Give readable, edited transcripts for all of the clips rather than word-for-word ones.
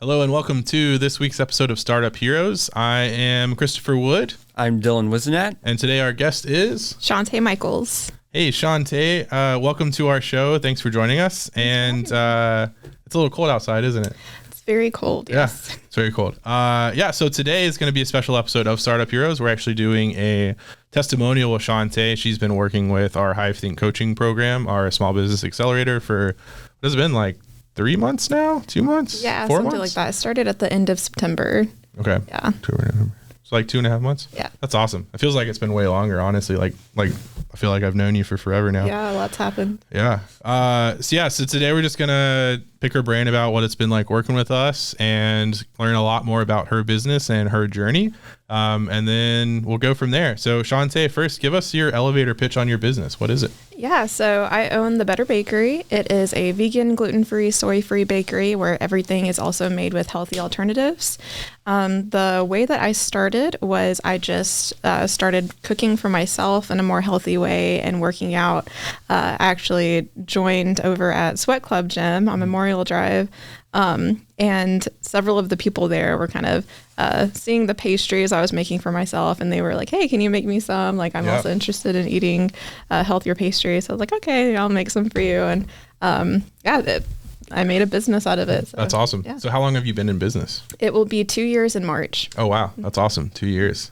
Hello and welcome to this week's episode of Startup Heroes. I am Christopher Wood. I'm Dylan Wisenat. And today our guest is... Shawnté Michaels. Hey, Shawnté. Welcome to our show. Thanks for joining us. And it's a little cold outside, isn't it? It's very cold, yes. Yeah, it's very cold. So today is going to be a special episode of Startup Heroes. We're actually doing a testimonial with Shawnté. She's been working with our HiveThink coaching program, our small business accelerator for, what has it been, like 3 months now? 2 months? Yeah, 4 something months? like that. It started at the end of September. Okay. Yeah. So like 2.5 months? Yeah. That's awesome. It feels like it's been way longer, honestly. Like I feel like I've known you for forever now. Yeah, a lot's happened. Yeah. So today we're just going to pick her brain about what it's been like working with us and learn a lot more about her business and her journey. And then we'll go from there. So Shawnté, first, give us your elevator pitch on your business. What is it? Yeah, so I own The Better Bakery. It is a vegan, gluten-free, soy-free bakery where everything is also made with healthy alternatives. The way that I started was I just started cooking for myself in a more healthy way and working out. I actually joined over at Sweat Club Gym on Memorial Drive. And several of the people there were kind of seeing the pastries I was making for myself, and they were like, hey, can you make me some? Like, I'm also interested in eating healthier pastries. So I was like, okay, I'll make some for you. And I made a business out of it. So, that's awesome. Yeah. So how long have you been in business? It will be 2 years in March. Oh, wow. That's awesome. 2 years.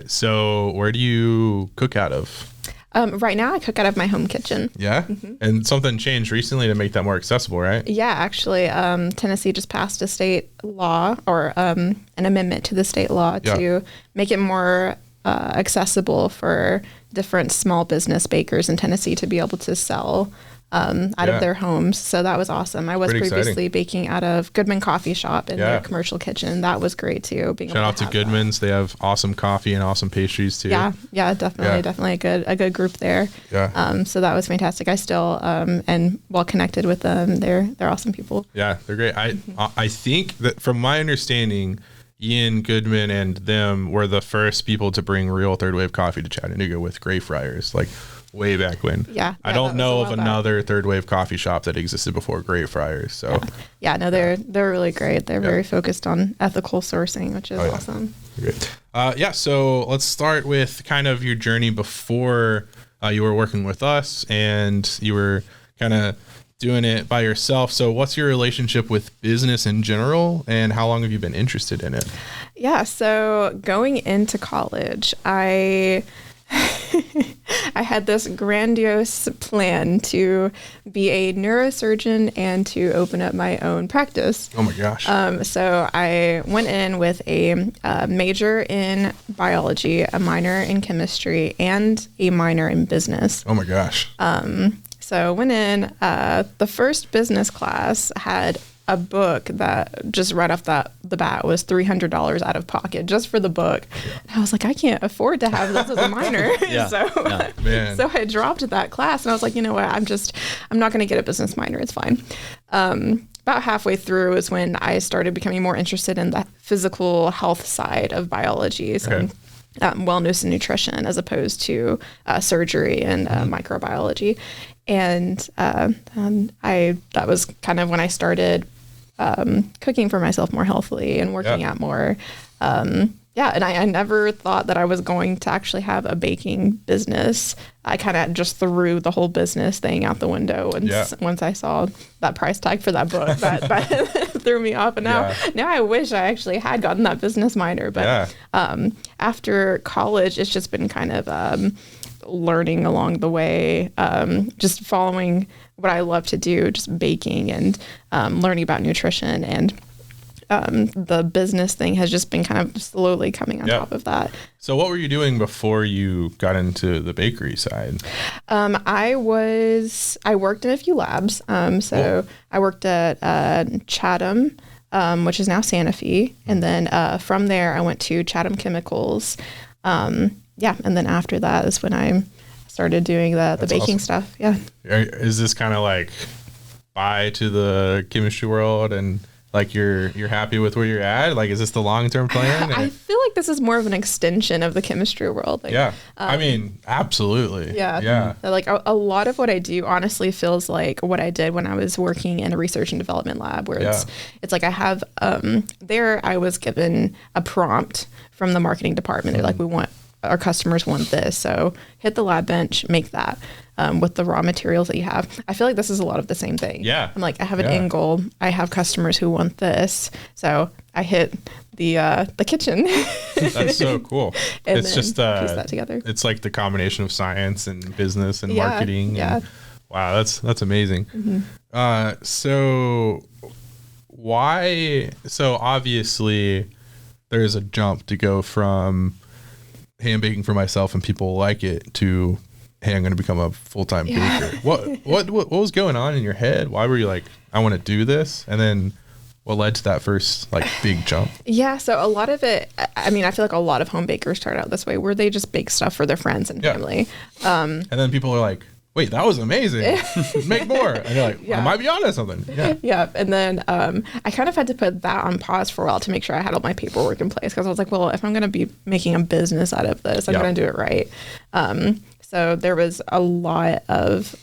So where do you cook out of? Right now I cook out of my home kitchen. Yeah. Mm-hmm. And something changed recently to make that more accessible, right? Yeah, actually, Tennessee just passed a state law or an amendment to the state law to make it more accessible for different small business bakers in Tennessee to be able to sell out of their homes. So that was awesome. I was previously baking out of Goodman Coffee Shop in their commercial kitchen. That was great too. Shout out to Goodman's. They have awesome coffee and awesome pastries too. Yeah, definitely a good group there. Yeah. So that was fantastic. I still am well connected with them. They're awesome people. Yeah, they're great. I think that from my understanding, Ian Goodman and them were the first people to bring real third wave coffee to Chattanooga with gray fryers, like way back when. Yeah. I don't know of another third wave coffee shop that existed before gray fryers. So they're really great. They're very focused on ethical sourcing, which is awesome. Great. So let's start with kind of your journey before you were working with us and you were kind of doing it by yourself. So what's your relationship with business in general and how long have you been interested in it? Yeah. So going into college, I had this grandiose plan to be a neurosurgeon and to open up my own practice. Oh my gosh. So I went in with a major in biology, a minor in chemistry, and a minor in business. Oh my gosh. So I went in, the first business class had a book that just right off the bat was $300 out of pocket just for the book. And I was like, I can't afford to have this as a minor. So I dropped that class and I was like, you know what? I'm not going to get a business minor. It's fine. About halfway through is when I started becoming more interested in the physical health side of biology. So wellness and nutrition as opposed to surgery and microbiology. And that was kind of when I started cooking for myself more healthily and working out more. And I never thought that I was going to actually have a baking business. I kind of just threw the whole business thing out the window once I saw that price tag for that book. That threw me off. And now I wish I actually had gotten that business minor. But after college, it's just been kind of learning along the way, just following what I love to do, just baking and learning about nutrition, and the business thing has just been kind of slowly coming on top of that. So what were you doing before you got into the bakery side? I worked in a few labs. I worked at Chatham, which is now Sanofi. And then from there I went to Chatham Chemicals. And then after that is when I started doing the baking stuff. Yeah. Is this kind of like bye to the chemistry world and Like you're happy with where you're at? Like, is this the long-term plan? I feel like this is more of an extension of the chemistry world. Like, yeah. I mean, absolutely. Yeah. Yeah. Like a lot of what I do honestly feels like what I did when I was working in a research and development lab, where it's like I have, there I was given a prompt from the marketing department. They're like, our customers want this. So hit the lab bench, make that. With the raw materials that you have. I feel like this is a lot of the same thing. Yeah. I'm like, I have an end goal. I have customers who want this. So I hit the kitchen. That's so cool. And it's then just piece that together. It's like the combination of science and business and marketing. Yeah. And, wow, that's amazing. So obviously there's a jump to go from, hey, I'm baking for myself and people like it, to, hey, I'm going to become a full-time baker. What was going on in your head? Why were you like, I want to do this? And then what led to that first like big jump? Yeah. So a lot of it, I mean, I feel like a lot of home bakers start out this way, where they just bake stuff for their friends and family. And then people are like, wait, that was amazing. Make more. And you're like, I might be onto something. Yeah. Yeah. And then I kind of had to put that on pause for a while to make sure I had all my paperwork in place, because I was like, well, if I'm going to be making a business out of this, I'm going to do it right. So there was a lot of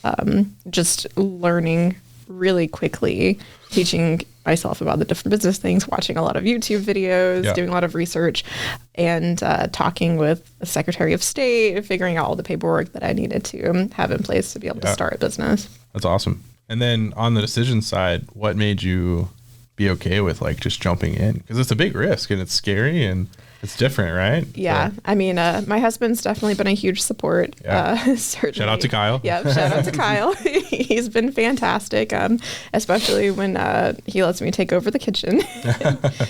just learning really quickly, teaching myself about the different business things, watching a lot of YouTube videos, doing a lot of research, and talking with the Secretary of State, figuring out all the paperwork that I needed to have in place to be able to start a business. That's awesome. And then on the decision side, what made you be okay with like just jumping in? Because it's a big risk and it's scary and it's different, right? Yeah. So, I mean, my husband's definitely been a huge support. Certainly. Shout out to Kyle. Yeah. Shout out to Kyle. He's been fantastic, especially when he lets me take over the kitchen.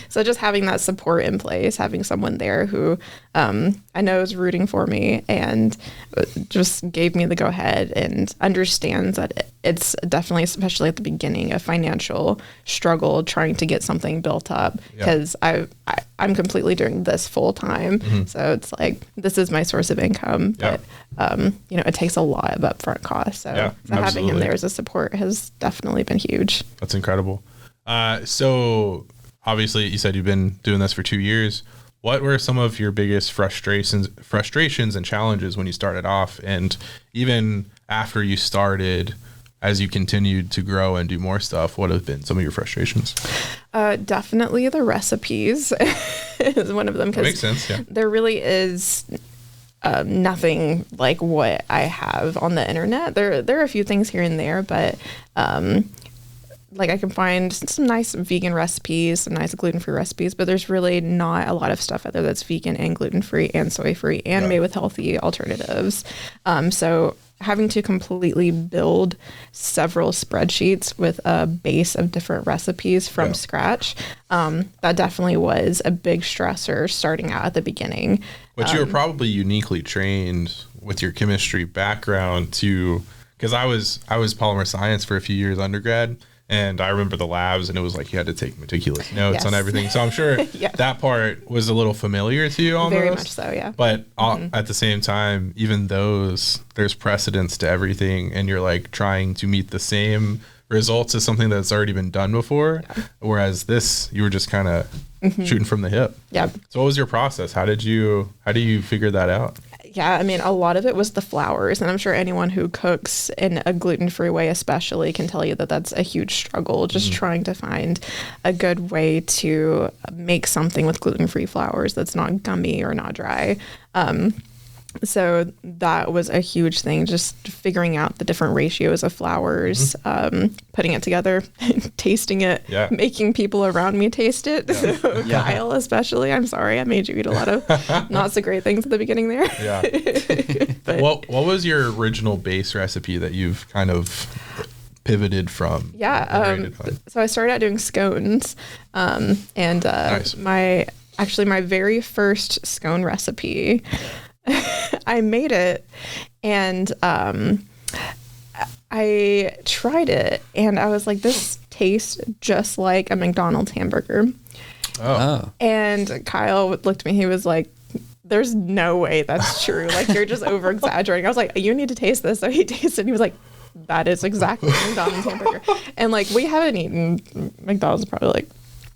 So just having that support in place, having someone there who I know is rooting for me and just gave me the go ahead and understands that it's definitely, especially at the beginning, a financial struggle trying to get something built up, because I'm completely doing this full time. So it's like, this is my source of income, but it takes a lot of upfront costs. So having him there as a support has definitely been huge. That's incredible. So obviously you said you've been doing this for 2 years. What were some of your biggest frustrations and challenges when you started off, and even after you started, as you continued to grow and do more stuff, what have been some of your frustrations? Definitely the recipes is one of them. That makes sense, there really is nothing like what I have on the internet. There are a few things here and there, but like I can find some nice vegan recipes, some nice gluten-free recipes, but there's really not a lot of stuff out there that's vegan and gluten-free and soy-free and made with healthy alternatives. So having to completely build several spreadsheets with a base of different recipes from scratch, that definitely was a big stressor starting out at the beginning. But you were probably uniquely trained with your chemistry background to, because I was polymer science for a few years undergrad, and I remember the labs, and it was like you had to take meticulous notes on everything. So I'm sure that part was a little familiar to you almost. Very much so, yeah. But at the same time, even there's precedence to everything, and you're like trying to meet the same results as something that's already been done before. Whereas this, you were just kind of shooting from the hip. Yeah. So what was your process? How do you figure that out? Yeah, I mean, a lot of it was the flours, and I'm sure anyone who cooks in a gluten-free way especially can tell you that that's a huge struggle, just trying to find a good way to make something with gluten-free flours that's not gummy or not dry. So that was a huge thing, just figuring out the different ratios of flours, putting it together, tasting it, making people around me taste it. Yeah. So Kyle, especially, I'm sorry, I made you eat a lot of not so great things at the beginning there. Yeah. But what was your original base recipe that you've kind of pivoted from? Yeah. So I started out doing scones, and nice. my very first scone recipe, I made it, and I tried it, and I was like, this tastes just like a McDonald's hamburger. Oh. And Kyle looked at me, he was like, there's no way that's true. Like, you're just over exaggerating. I was like, you need to taste this. So he tasted it, and he was like, that is exactly a McDonald's hamburger. And like, we haven't eaten McDonald's probably like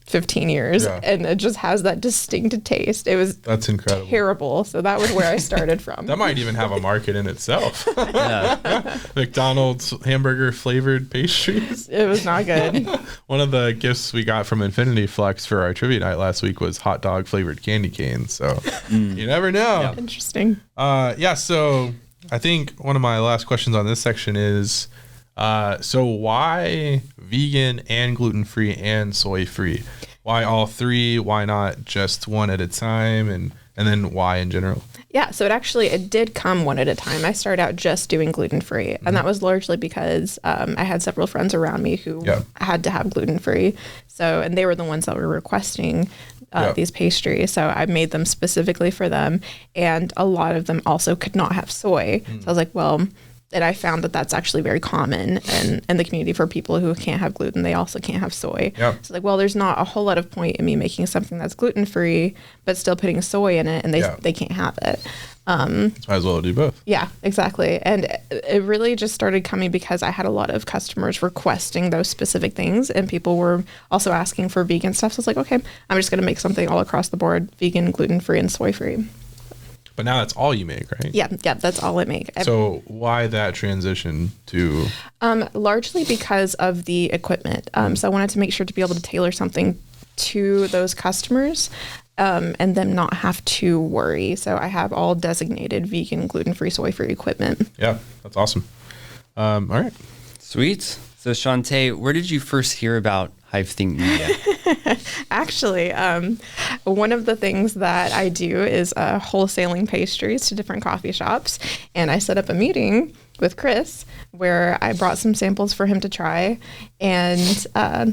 15 years, and it just has that distinct taste. That's incredible. Terrible. So that was where I started from. That might even have a market in itself. McDonald's hamburger flavored pastries. It was not good. One of the gifts we got from Infinity Flex for our trivia night last week was hot dog flavored candy canes. So you never know. Yeah. Interesting. So I think one of my last questions on this section is, so why vegan and gluten-free and soy-free? Why all three? Why not just one at a time? And then why in general? Yeah, so it did come one at a time. I started out just doing gluten-free, and that was largely because I had several friends around me who had to have gluten-free. So, and they were the ones that were requesting these pastries. So I made them specifically for them, and a lot of them also could not have soy. So I was like, well, and I found that that's actually very common in the community for people who can't have gluten. They also can't have soy. Yep. So like, well, there's not a whole lot of point in me making something that's gluten-free, but still putting soy in it, and they can't have it. Might as well do both. Yeah, exactly. And it really just started coming because I had a lot of customers requesting those specific things, and people were also asking for vegan stuff. So it's like, okay, I'm just going to make something all across the board, vegan, gluten-free, and soy-free. But now that's all you make, right? Yeah, that's all I make. So why that transition to? Largely because of the equipment. So I wanted to make sure to be able to tailor something to those customers and them not have to worry. So I have all designated vegan, gluten-free, soy-free equipment. Yeah, that's awesome. All right. Sweet. So Shawnté, where did you first hear about HiveThink Media? Actually, one of the things that I do is wholesaling pastries to different coffee shops. And I set up a meeting with Chris where I brought some samples for him to try. And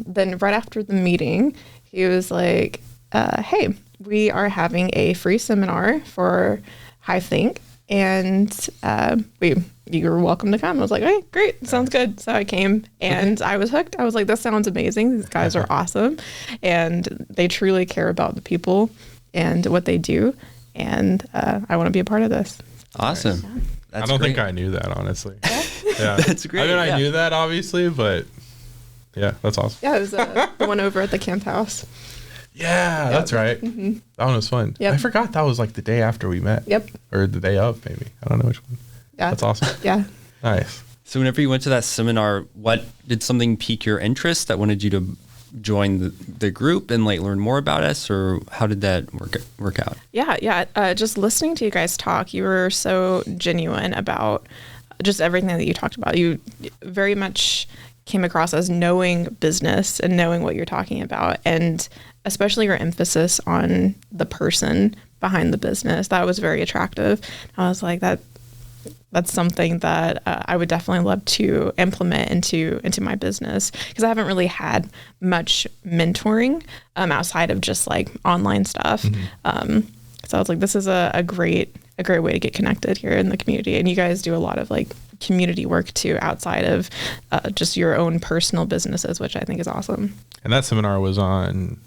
then right after the meeting, he was like, hey, we are having a free seminar for HiveThink. And you were welcome to come. I was like, hey, great, sounds good. So I came and I was hooked. I was like, this sounds amazing. These guys are awesome. And they truly care about the people and what they do. And I want to be a part of this. Awesome. Yeah. I don't think I knew that, honestly. Yeah. That's great. I mean, I knew that, obviously, but yeah, that's awesome. Yeah, it was the one over at the camp house. Yeah, that's right. Mm-hmm. That one was fun. Yep. I forgot that was like the day after we met. Yep. Or the day of, maybe. I don't know which one. Yeah. That's awesome. Yeah. Nice. So whenever you went to that seminar, what did something pique your interest that wanted you to join the group and like learn more about us, or how did that work out? Yeah. Just listening to you guys talk, you were so genuine about just everything that you talked about. You very much came across as knowing business and knowing what you're talking about, and especially your emphasis on the person behind the business. That was very attractive. I was like, that's something that I would definitely love to implement into my business, because I haven't really had much mentoring outside of just like online stuff. Mm-hmm. So I was like, this is a great way to get connected here in the community. And you guys do a lot of like community work too, outside of just your own personal businesses, which I think is awesome. And that seminar was on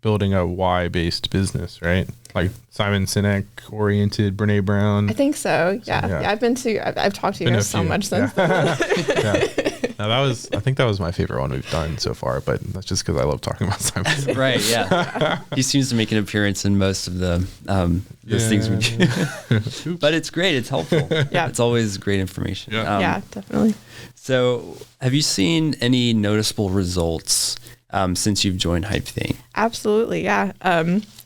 building a why-based business, right? Like Simon Sinek oriented, Brene Brown. I think so. Yeah. I've talked to you guys so much since then. Yeah. Now I think that was my favorite one we've done so far, but that's just because I love talking about Simon Sinek. Right. Yeah. He seems to make an appearance in most of the those things we do. But it's great. It's helpful. Yeah. It's always great information. Yeah. Yeah, definitely. So have you seen any noticeable results since you've joined HiveThink? Absolutely, yeah.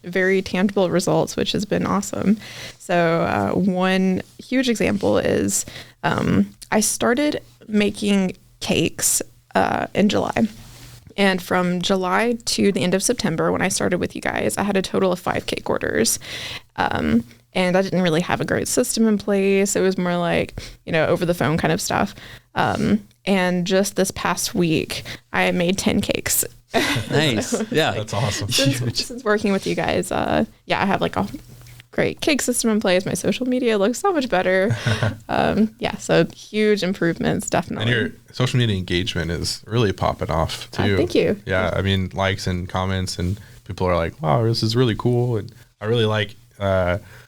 Very tangible results, which has been awesome. So one huge example is I started making cakes in July. And from July to the end of September, when I started with you guys, I had a total of 5 cake orders. And I didn't really have a great system in place. It was more like, over the phone kind of stuff. And just this past week, I made 10 cakes. Nice. Yeah. That's awesome. Since working with you guys, I have like a great cake system in place. My social media looks so much better. So huge improvements, definitely. And your social media engagement is really popping off too. Thank you. Yeah. I mean, likes and comments, and people are like, wow, this is really cool. And I really like,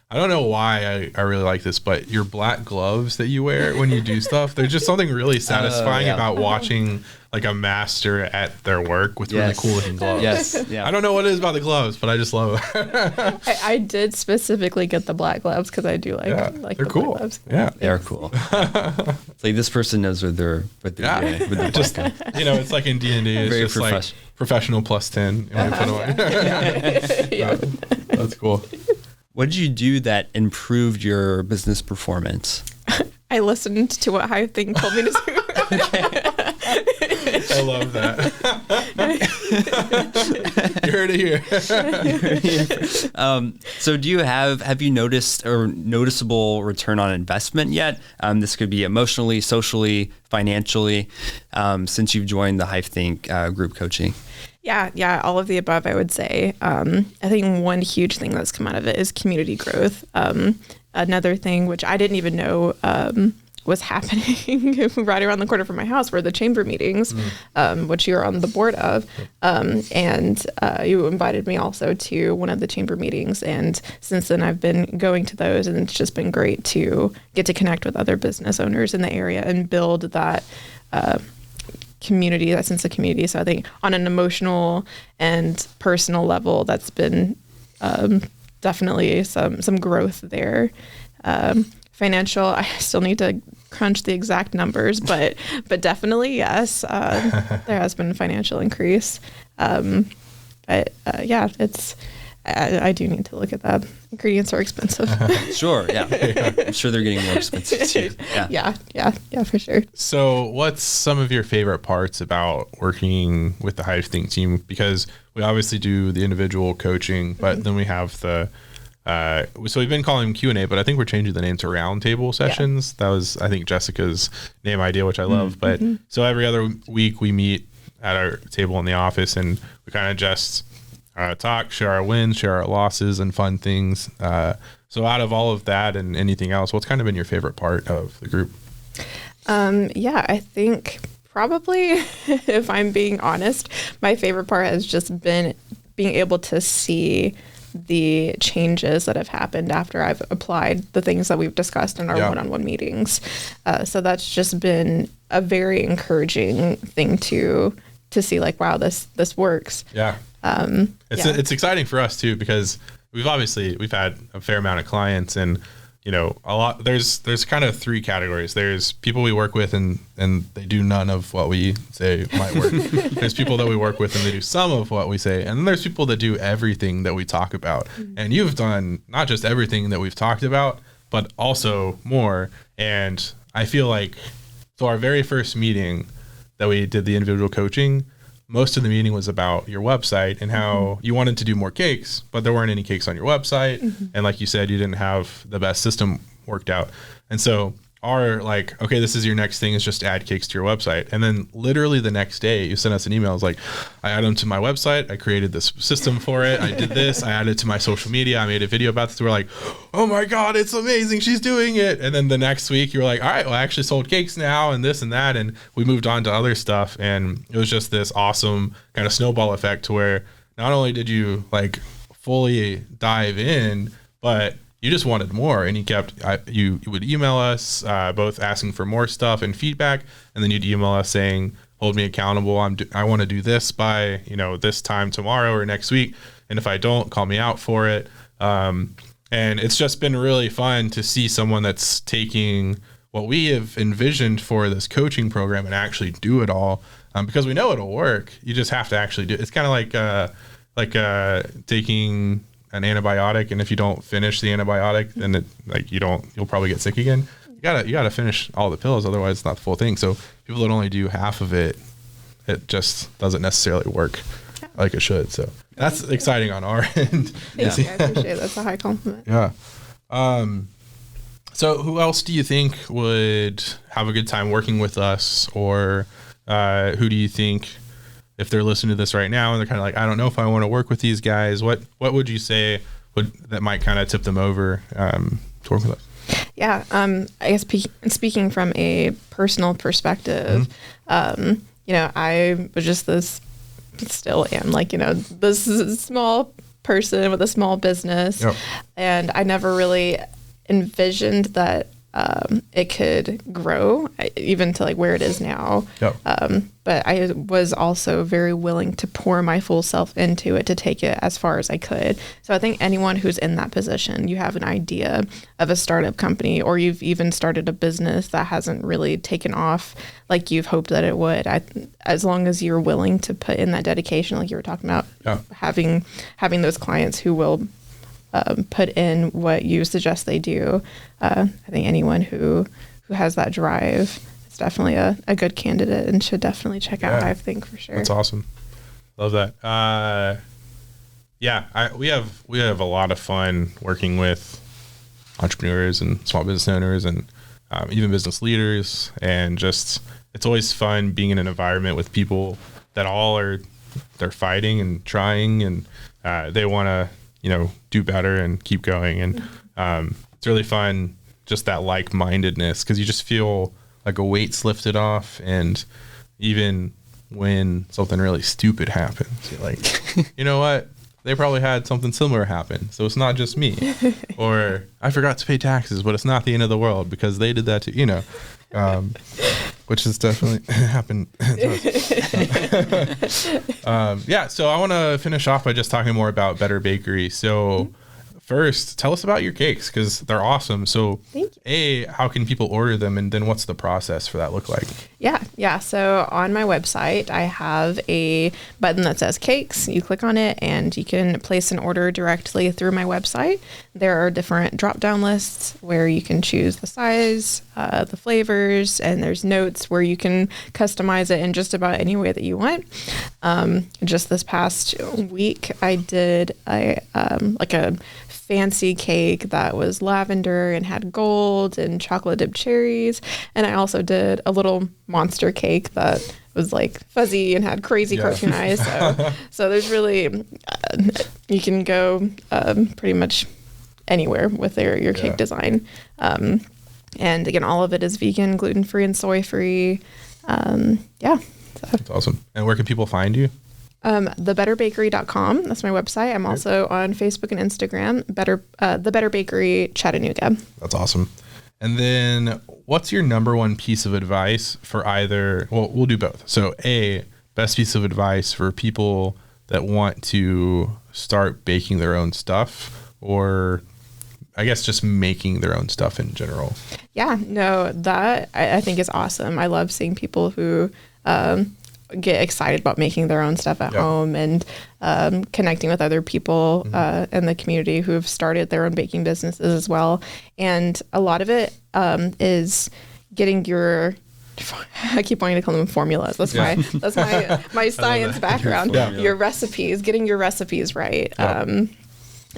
I don't know why I really like this, but your black gloves that you wear when you do stuff, there's just something really satisfying about watching like a master at their work with really cool looking gloves. Yes. Yeah. I don't know what it is about the gloves, but I just love it. I did specifically get the black gloves because I do like they're the cool. black gloves. Yeah. They're cool. It's like this person knows what they're doing with their Just, it's like in D&D, it's Very just like professional plus 10. And we put away. Yeah. That's cool. What did you do that improved your business performance? I listened to what HiveThink told me to do. I love that. You heard it here. So have you noticed or noticeable return on investment yet? This could be emotionally, socially, financially, since you've joined the HiveThink group coaching. Yeah, all of the above, I would say. I think one huge thing that's come out of it is community growth. Another thing, which I didn't even know was happening right around the corner from my house, were the chamber meetings, which you're on the board of. And you invited me also to one of the chamber meetings. And since then, I've been going to those, and it's just been great to get to connect with other business owners in the area and build that community, that sense of community. So I think on an emotional and personal level, that's been definitely some growth there. Financial, I still need to crunch the exact numbers, but definitely yes, there has been a financial increase. It's. I do need to look at that. Ingredients are expensive. Sure, yeah. I'm sure they're getting more expensive too. Yeah, for sure. So what's some of your favorite parts about working with the HiveThink team? Because we obviously do the individual coaching, but then we have the, so we've been calling them Q&A, but I think we're changing the name to roundtable sessions. That was, I think, Jessica's name idea, which I love. But so every other week we meet at our table in the office and we kind of just talk, share our wins, share our losses, and fun things. So out of all of that and anything else, what's kind of been your favorite part of the group? I think probably, if I'm being honest, my favorite part has just been being able to see the changes that have happened after I've applied the things that we've discussed in our one-on-one meetings. So that's just been a very encouraging thing to see, like, wow, this works. It's exciting for us too, because we've had a fair amount of clients, and a lot, there's kind of three categories. There's people we work with and they do none of what we say might work. There's people that we work with and they do some of what we say, and then there's people that do everything that we talk about. And you've done not just everything that we've talked about, but also more. And I feel like, so our very first meeting that we did the individual coaching, most of the meeting was about your website and how you wanted to do more cakes, but there weren't any cakes on your website. And like you said, you didn't have the best system worked out. And so our okay, this is your next thing, is just add cakes to your website. And then literally the next day you sent us an email. It was like, I added them to my website. I created this system for it. I did this. I added it to my social media. I made a video about this. We're like, oh my God, it's amazing. She's doing it. And then the next week you were like, all right, well, I actually sold cakes now and this and that. And we moved on to other stuff. And it was just this awesome kind of snowball effect to where not only did you fully dive in, but you just wanted more, and you would email us both asking for more stuff and feedback, and then you'd email us saying, hold me accountable. I want to do this by this time tomorrow or next week, and if I don't, call me out for it. And it's just been really fun to see someone that's taking what we have envisioned for this coaching program and actually do it all, because we know it'll work. You just have to actually do it. It's kind of like taking an antibiotic, and if you don't finish the antibiotic, then you'll probably get sick again. You gotta finish all the pills, otherwise it's not the full thing. So people that only do half of it, it just doesn't necessarily work like it should. So that's exciting on our end. Thank you. I appreciate it. That's a high compliment. Yeah. So who else do you think would have a good time working with us, or who do you think, if they're listening to this right now and they're kind of like, I don't know if I want to work with these guys, what would you say that might kind of tip them over to work with us? Yeah, I guess speaking from a personal perspective, I was just still am this small person with a small business. Yep. And I never really envisioned that it could grow even to like where it is now. Yep. But I was also very willing to pour my full self into it to take it as far as I could. So I think anyone who's in that position, you have an idea of a startup company, or you've even started a business that hasn't really taken off like you've hoped that it would. As long as you're willing to put in that dedication, like you were talking about, having those clients who will put in what you suggest they do. I think anyone who has that drive is definitely a good candidate and should definitely check out HiveThink for sure. That's awesome. Love that. We have a lot of fun working with entrepreneurs and small business owners and even business leaders, and just it's always fun being in an environment with people that they're fighting and trying, and they want to do better and keep going. And it's really fun, just that like-mindedness, because you just feel like a weight's lifted off. And even when something really stupid happens, you're like, you know what? They probably had something similar happen. So it's not just me. Or I forgot to pay taxes, but it's not the end of the world because they did that too, which has definitely happened to us. So I want to finish off by just talking more about Better Bakery. So first, tell us about your cakes, because they're awesome. So how can people order them, and then what's the process for that look like? Yeah. So on my website, I have a button that says cakes. You click on it and you can place an order directly through my website. There are different drop-down lists where you can choose the size, the flavors, and there's notes where you can customize it in just about any way that you want. Just this past week, I did a fancy cake that was lavender and had gold and chocolate dipped cherries. And I also did a little monster cake that was like fuzzy and had crazy cartoon eyes. So there's really, you can go pretty much anywhere with your cake design. And again, all of it is vegan, gluten-free, and soy-free. That's awesome. And where can people find you? Thebetterbakery.com. That's my website. I'm also on Facebook and Instagram, The Better Bakery Chattanooga. That's awesome. And then what's your number one piece of advice for we'll do both. So best piece of advice for people that want to start baking their own stuff, or I guess just making their own stuff in general. Yeah, no, that I think is awesome. I love seeing people who, get excited about making their own stuff at home and connecting with other people in the community who have started their own baking businesses as well. And a lot of it is getting your, I keep wanting to call them formulas. That's my science background. Your recipes, getting your recipes right.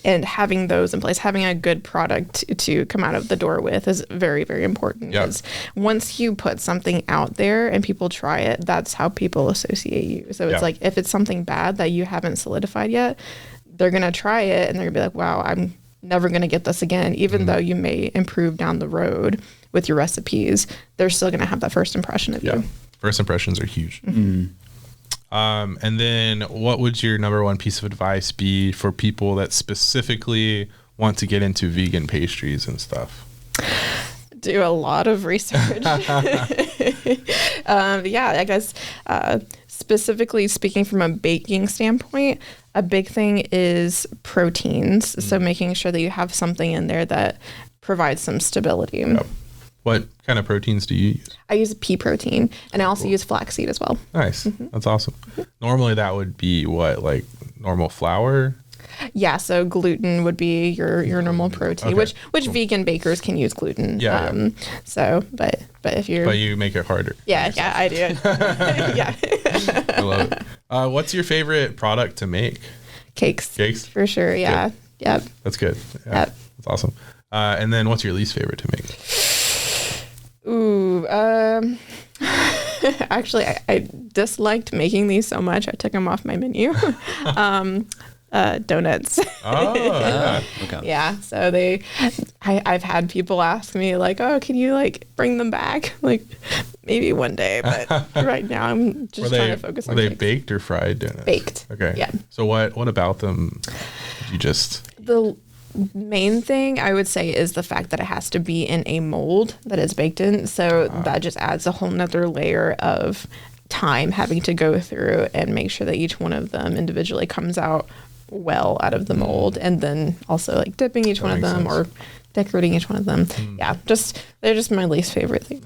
And having those in place, having a good product to come out of the door with is very, very important. Because once you put something out there and people try it, that's how people associate you. So it's like, if it's something bad that you haven't solidified yet, they're going to try it and they're going to be like, wow, I'm never going to get this again. Even though you may improve down the road with your recipes, they're still going to have that first impression of you. First impressions are huge. And then what would your number one piece of advice be for people that specifically want to get into vegan pastries and stuff? Do a lot of research. I guess specifically speaking from a baking standpoint, a big thing is proteins. So making sure that you have something in there that provides some stability. What kind of proteins do you use? I use pea protein, and I also use flaxseed as well. Nice. That's awesome. Normally that would be what, like normal flour? Yeah, so gluten would be your normal protein, which vegan bakers can use gluten. So, but if you're... But you make it harder. Yeah, I do. I love it. What's your favorite product to make? Cakes. Cakes? For sure, yeah. Yep. That's good. That's awesome. And then what's your least favorite to make? Ooh, actually, I disliked making these so much, I took them off my menu. Donuts. Okay. Yeah, so I've had people ask me like, oh, can you like bring them back? Like maybe one day, but right now I'm just trying to focus on Were they baked or fried donuts? Baked. Okay. Yeah. So what about them did you just? The main thing I would say is the fact that it has to be in a mold that is baked in. So that just adds a whole nother layer of time having to go through and make sure that each one of them individually comes out well out of the mold, and then also like dipping each one of them or decorating each one of them. Yeah, they're just my least favorite thing.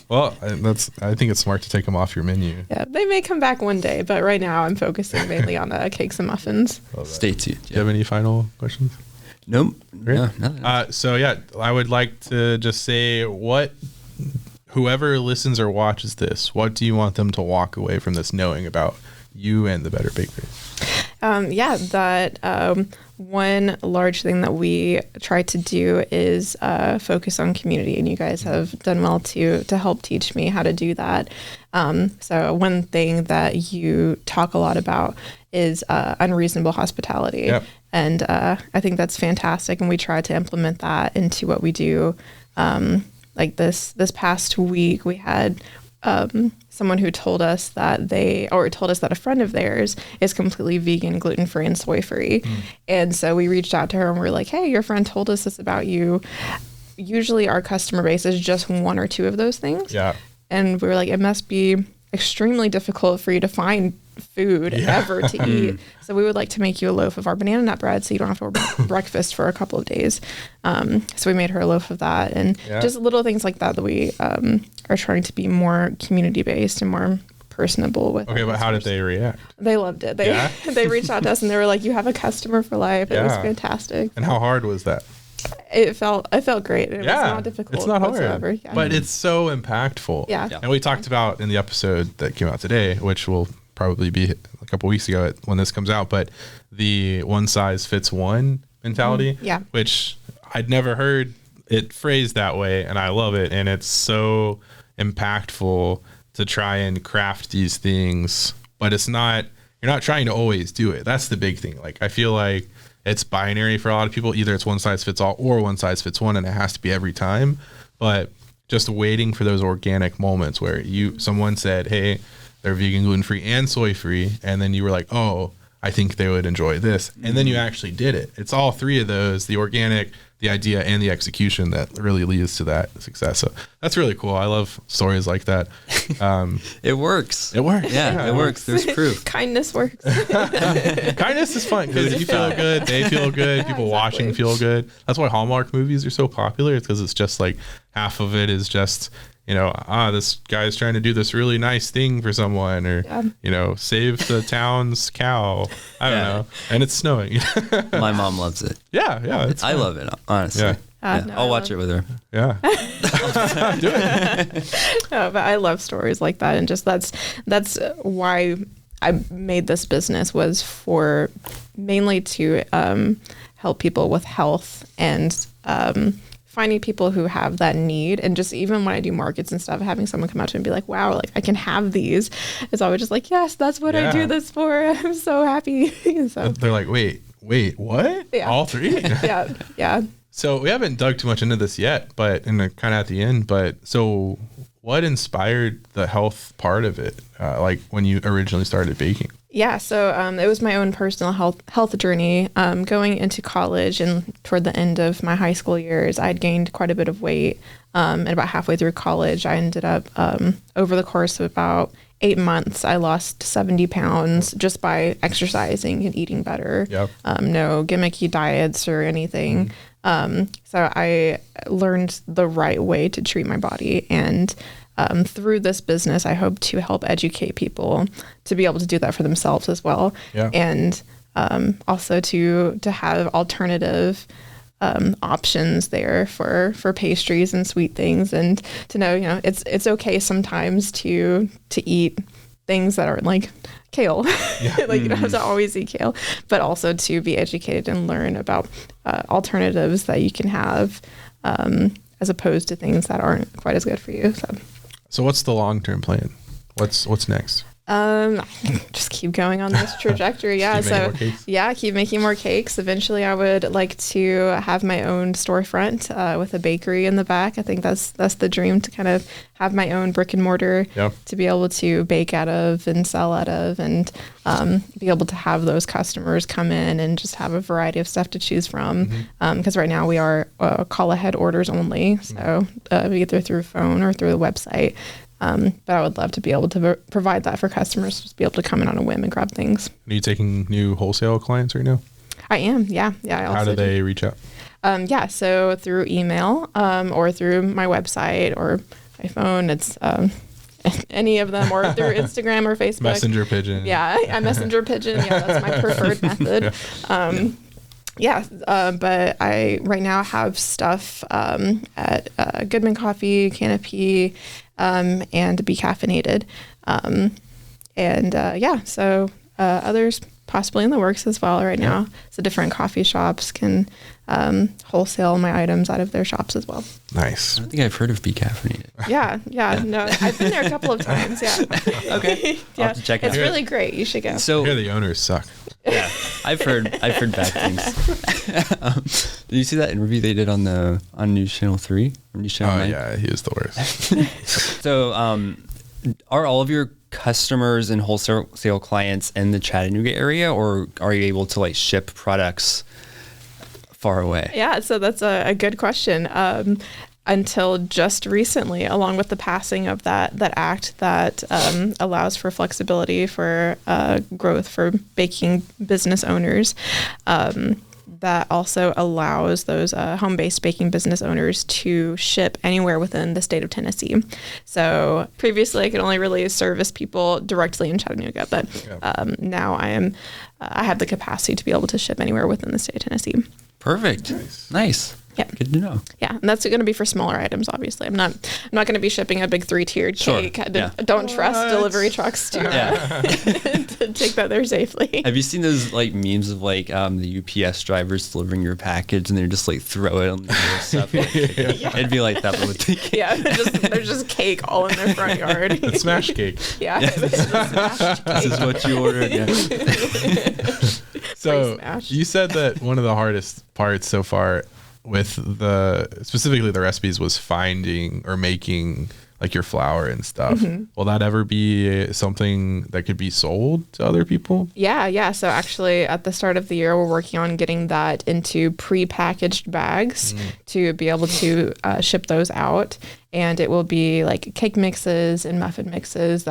Well, I think it's smart to take them off your menu. Yeah, they may come back one day, but right now I'm focusing mainly on cakes and muffins. Stay tuned. Do you have any final questions? Nope. Great. No. So yeah, I would like to just say whoever listens or watches this, what do you want them to walk away from this knowing about you and the Better Bakery? One large thing that we try to do is focus on community, and you guys have done well to help teach me how to do that. So one thing that you talk a lot about is unreasonable hospitality. Yep. And I think that's fantastic, and we try to implement that into what we do. Like this past week, we had someone who told us that a friend of theirs is completely vegan, gluten-free, and soy-free. And so we reached out to her and we're like, hey, your friend told us this about you. Usually our customer base is just one or two of those things. Yeah. And we were like, it must be extremely difficult for you to find food ever to eat. So we would like to make you a loaf of our banana nut bread so you don't have to order breakfast for a couple of days. So we made her a loaf of that, and just little things like that we are trying to be more community based and more personable with. Okay, but how did they react? They loved it. They reached out to us and they were like, you have a customer for life. It was fantastic. And how hard was that? It felt great. It was not difficult. It's not whatsoever. hard, but it's so impactful. Yeah. And we talked about in the episode that came out today, which will probably be a couple weeks ago when this comes out, but the one size fits one mentality, which I'd never heard it phrased that way, and I love it. And it's so impactful to try and craft these things, but you're not trying to always do it. That's the big thing. Like, I feel like it's binary for a lot of people. Either it's one size fits all or one size fits one, and it has to be every time. But just waiting for those organic moments where someone said, hey, they're vegan, gluten-free, and soy-free, and then you were like, oh, I think they would enjoy this. And then you actually did it. It's all three of those, the organic, the idea, and the execution, that really leads to that success. So that's really cool. I love stories like that. It works. It works. Yeah, it works. There's proof. Kindness works. Kindness is fun because you feel good, they feel good, people watching feel good. That's why Hallmark movies are so popular. It's because it's just like half of it is just, this guy's trying to do this really nice thing for someone, or, save the town's cow. I don't know. And it's snowing. My mom loves it. Yeah. I love it, honestly. Yeah. I'll watch it with her. Yeah. Do it. No, but I love stories like that. And just that's why I made this business, was for mainly to help people with health and finding people who have that need. And just even when I do markets and stuff, having someone come out to me and be like, wow, like I can have these. It's always just like, yes, that's what I do this for. I'm so happy. So they're like, wait, what? Yeah. All three? Yeah. So we haven't dug too much into this yet, but kind of at the end. But so what inspired the health part of it? Like when you originally started baking? Yeah, so it was my own personal health journey. Going into college and toward the end of my high school years, I'd gained quite a bit of weight. And about halfway through college, I ended up, over the course of about 8 months, I lost 70 pounds just by exercising and eating better. Yep. No gimmicky diets or anything. So I learned the right way to treat my body, and through this business, I hope to help educate people to be able to do that for themselves as well. Yeah. And also to have alternative options there for pastries and sweet things, and to know, it's okay sometimes to eat things that aren't like kale. Like you don't have to always eat kale, but also to be educated and learn about alternatives that you can have as opposed to things that aren't quite as good for you. So what's the long-term plan? What's next? Just keep going on this trajectory. Yeah. Keep making So more cakes? yeah, keep making more cakes. Eventually I would like to have my own storefront, with a bakery in the back. I think that's the dream, to kind of have my own brick and mortar Yeah. to be able to bake out of and sell out of, and be able to have those customers come in and just have a variety of stuff to choose from. Because right now we are call ahead orders only. So either through phone or through the website. But I would love to be able to provide that for customers, just be able to come in on a whim and grab things. Are you taking new wholesale clients right now? I am. Yeah. I also How do they reach out? So through email, or through my website or my phone, it's, any of them, or through Instagram or Facebook. Messenger pigeon. Yeah. I messenger pigeon. Yeah. That's my preferred method. But I right now have stuff at Goodman Coffee, Canopy, and Be Caffeinated. So others possibly in the works as well right now. So different coffee shops can wholesale my items out of their shops as well. Nice. I don't think I've heard of Be Caffeinated. Yeah. No, I've been there a couple of times. Yeah. Okay. I'll have to check it out. It's really great. You should go. So Here the owners suck. yeah, I've heard bad things. Did you see that interview they did on News Channel 3 or News Channel 9? Yeah, he is the worst. So, are all of your customers and wholesale clients in the Chattanooga area, or are you able to like ship products far away? Yeah, so that's a good question. Until just recently, along with the passing of that act that allows for flexibility for growth for baking business owners, that also allows those home-based baking business owners to ship anywhere within the state of Tennessee. So previously, I could only really service people directly in Chattanooga, but now I have the capacity to be able to ship anywhere within the state of Tennessee. Perfect. Nice. Yeah. Good to know. Yeah, and that's going to be for smaller items. Obviously, I'm not going to be shipping a big 3-tiered Sure. cake. Yeah. Don't trust delivery trucks to to take that there safely. Have you seen those like memes of like the UPS drivers delivering your package and they're just like throw it on the doorstep? It'd be like that, but with the cake. Yeah, there's just cake all in their front yard. It's smash cake. Yeah, it's just smashed This is what you ordered. Yeah. So smash. you said that one of the hardest parts so far with specifically the recipes was finding or making like your flour and stuff. Will that ever be something that could be sold to other people? Yeah. So actually, at the start of the year, we're working on getting that into pre-packaged bags to be able to ship those out. And it will be like cake mixes and muffin mixes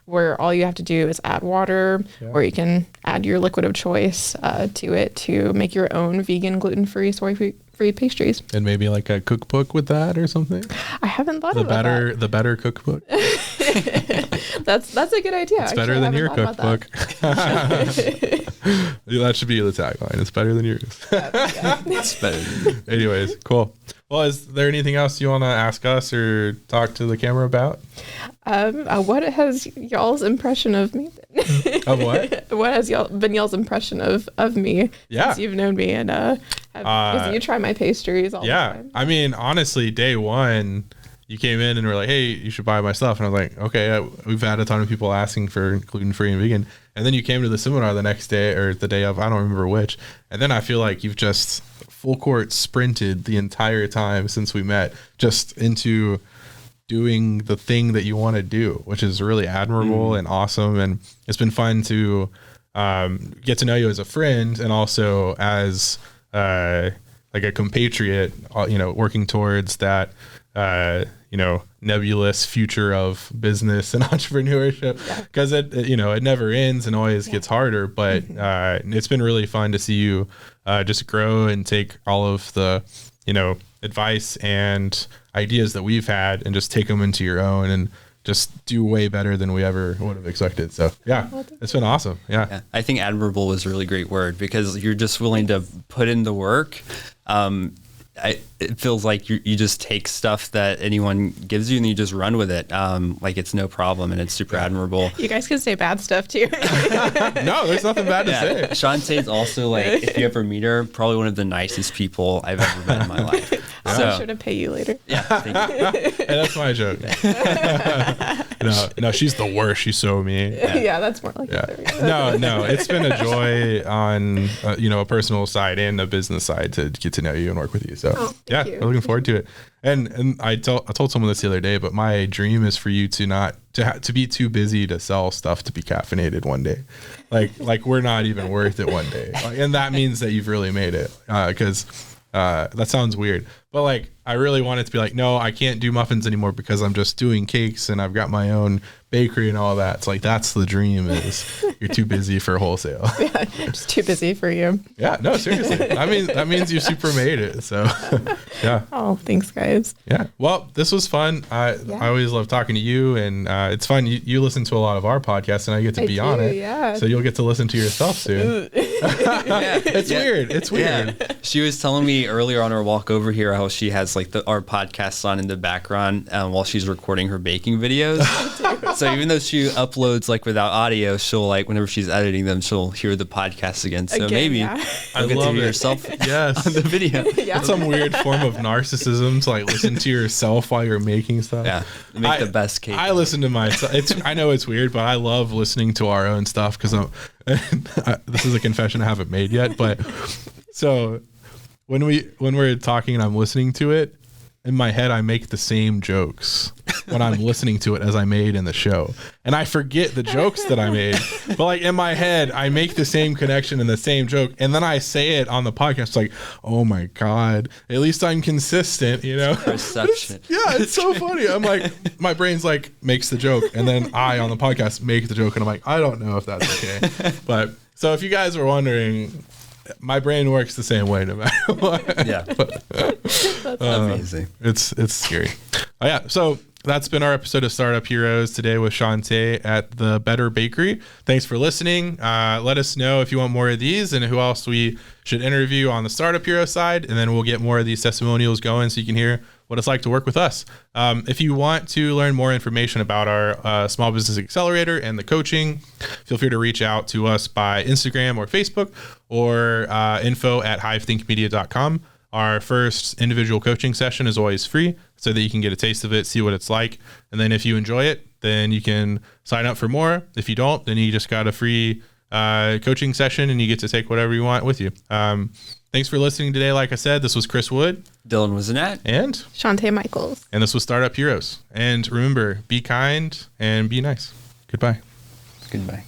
where all you have to do is add water, or you can add your liquid of choice to it to make your own vegan, gluten-free, soy-free pastries. And maybe like a cookbook with that or something? I haven't thought about that. The better cookbook. That's a good idea. It's better than your cookbook. That should be the tagline. It's better than yours. It's better. Anyways, cool. Well, is there anything else you want to ask us or talk to the camera about? What has y'all's impression of me been? Of what? What has been y'all's impression of me since you've known me? And because you try my pastries all the time. I mean, honestly, day one, you came in and were like, hey, you should buy my stuff. And I was like, okay, we've had a ton of people asking for gluten-free and vegan. And then you came to the seminar the next day or the day of, I don't remember which. And then I feel like you've just full court sprinted the entire time since we met just into doing the thing that you want to do, which is really admirable and awesome. And it's been fun to get to know you as a friend and also as like a compatriot, working towards that, nebulous future of business and entrepreneurship, because it never ends and always gets harder. But it's been really fun to see you just grow and take all of the, advice and ideas that we've had and just take them into your own and just do way better than we ever would have expected. So it's been awesome. Yeah. I think admirable is a really great word because you're just willing to put in the work. It feels like you just take stuff that anyone gives you and you just run with it. Like it's no problem and it's super admirable. You guys can say bad stuff too. No, there's nothing bad to say. Shawnté's also like, if you ever meet her, probably one of the nicest people I've ever met in my life. I'll be sure to pay you later. Yeah, thank you. Hey, that's my joke. No, she's the worst. She's so mean. Yeah, that's more like Yeah. it. No, it's been a joy on a personal side and a business side to get to know you and work with you. So thank you. I'm looking forward to it. And I told someone this the other day, but my dream is for you to not to be too busy to sell stuff to be caffeinated one day. Like we're not even worth it one day. And that means that you've really made it. Because that sounds weird, but like I really want it to be like, no, I can't do muffins anymore because I'm just doing cakes and I've got my own bakery and all that. It's like, that's the dream, is you're too busy for wholesale. Yeah, just too busy for you. Yeah, no, seriously. I mean, that means you super made it. So yeah. Oh, thanks guys. Yeah. Well, this was fun. I always love talking to you, and it's fun. You listen to a lot of our podcasts and I get to be on it. Yeah. So you'll get to listen to yourself soon. It's weird. It's weird. Yeah. She was telling me earlier on our walk over here how she has like our podcasts on in the background while she's recording her baking videos. So even though she uploads like without audio, she'll like whenever she's editing them, she'll hear the podcast again. So maybe yeah. you'll get to love hear it. yourself Yes. on the video. Yeah. That's some weird form of narcissism to like listen to yourself while you're making stuff. Yeah, make the best cake. I listen to myself. I know it's weird, but I love listening to our own stuff because this is a confession I haven't made yet. But so when we're talking and I'm listening to it, in my head I make the same jokes when I'm listening to it as I made in the show, and I forget the jokes that I made. But like in my head, I make the same connection and the same joke, and then I say it on the podcast. It's like, oh my god, at least I'm consistent, Perception. Yeah, it's so funny. I'm like, my brain's like makes the joke, and then I on the podcast make the joke, and I'm like, I don't know if that's okay. But so if you guys were wondering, my brain works the same way no matter what. Yeah. That's Amazing. It's scary. Oh yeah. So that's been our episode of Startup Heroes today with Shawnté at the Better Bakery. Thanks for listening. Let us know if you want more of these and who else we should interview on the Startup Hero side, and then we'll get more of these testimonials going so you can hear what it's like to work with us. If you want to learn more information about our Small Business Accelerator and the coaching, feel free to reach out to us by Instagram or Facebook, or info@hivethinkmedia.com. Our first individual coaching session is always free so that you can get a taste of it, see what it's like. And then if you enjoy it, then you can sign up for more. If you don't, then you just got a free coaching session and you get to take whatever you want with you. Thanks for listening today. Like I said, this was Chris Wood. Dylan was in that. And Shawnté Michaels. And this was Startup Heroes. And remember, be kind and be nice. Goodbye. Goodbye.